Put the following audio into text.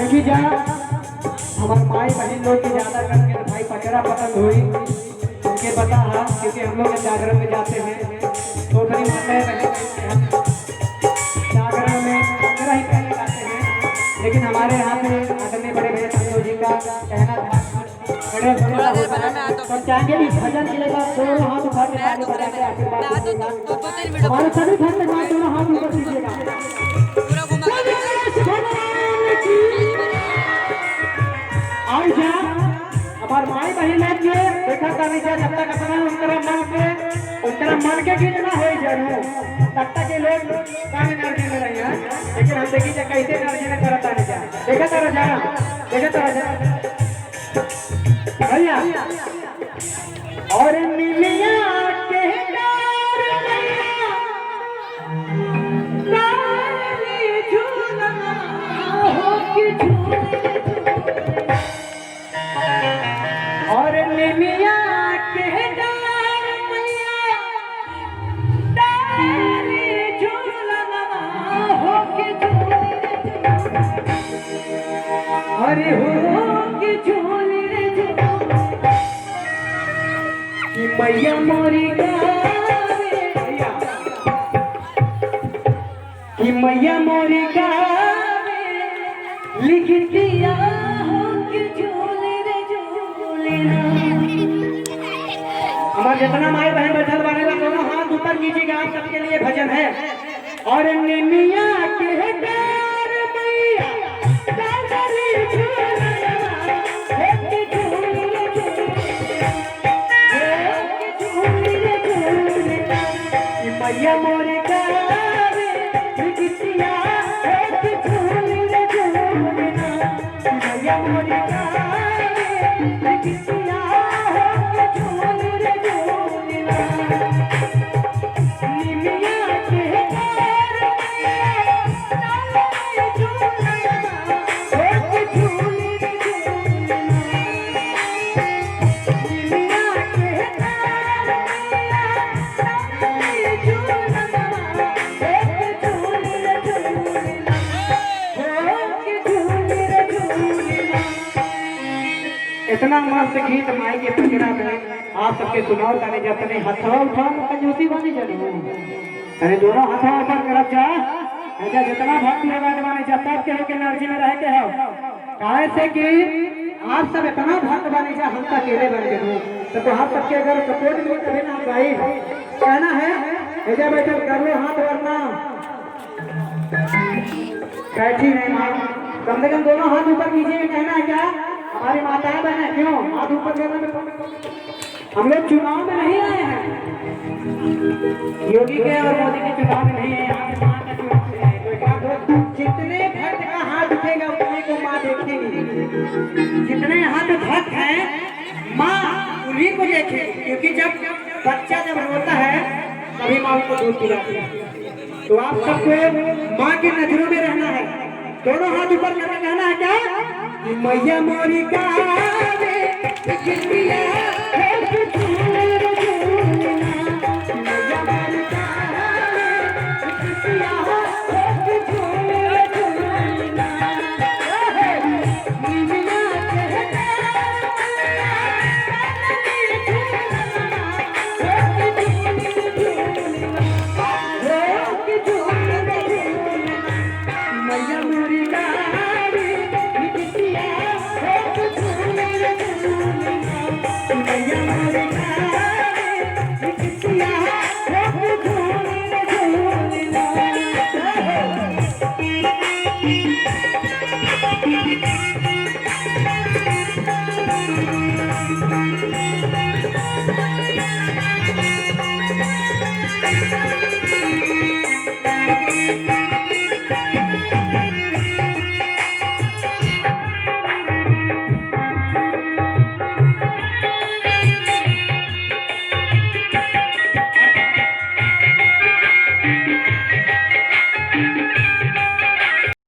देखी जा हमारे माई बहन लोग की ज्यादा करके भाई पचरा पसंद हुई उनके पता है, क्योंकि हम लोग जागरण में जाते हैं तो बड़ी माताएं बहन जागरण में पचरा ही पहले गाते हैं। लेकिन हमारे यहाँ पे आदरणीय बड़े भैया संतोष जी का कहना था तो चाहेंगे भी भजन के लिए दोनों हाथ उठा के ताली बजा के आशीर्वाद हमारे सभी भक्त दोनों हाथ ऊपर कीजिएगा। आई जा हमार माई बहन के देखा करनी चाहिए जब तक अपना उनका मन के गीत ना हो जरूर तब तक ये लोग काम एनर्जी में रही है। लेकिन हम देखी कैसे एनर्जी में करता नहीं जा देखा तरह जा भैया और मिलिया के और निमिया के डार मैया डारी झूलना हो के अरे हो के झूली रे कि मैया मोरी गावे कि मैया मोरी गावे लिख दिया हमारे जितना माई बहन बैठल बारे बा दोनों हाथ ऊपर कीजिएगा। आप सबके लिए भजन है और निमिया के डार मैया डारी झूलना के झूली रे कि मैया मोरी गावे लिखतिया के झूली रे झूलना कि मैया मोरी गावे लिखतिया इतना मस्त गीत माई के पचरा में आप सबके सुनाओ ताने जब तने हथवा उठाओ कंजूसी बनी जरूर अरे दोनों हथवा ऊपर करब जा ऐसा जितना भक्ति लगाने वाले जा तब के होके एनर्जी में रह के हो काहे से कि आप सब इतना भक्त बने जा हम तक अकेले बन गए तो आप सबके अगर सपोर्ट मिले तभी ना भाई कहना है ऐसा बैठक कर लो हाथ वरना बैठी नहीं मां कम से कम दोनों हाथ ऊपर कीजिए। कहना है क्या हमारी माताएं बहन क्यों हाथ ऊपर करने में हम लोग चुनाव में नहीं आए हैं योगी के और मोदी के चुनाव में नहीं आए जितने भक्त का हाथ उठेगा उतने को माँ देखेगी। जितने हाथ भक्त हैं माँ उन्हीं को देखेगी क्योंकि जब बच्चा जब रोता है तभी माँ उनको दूध पिलाती है। तो आप सबको माँ की नजरों में रहना है। दोनों हाथ ऊपर करके कहना है क्या मैया मोरी गावे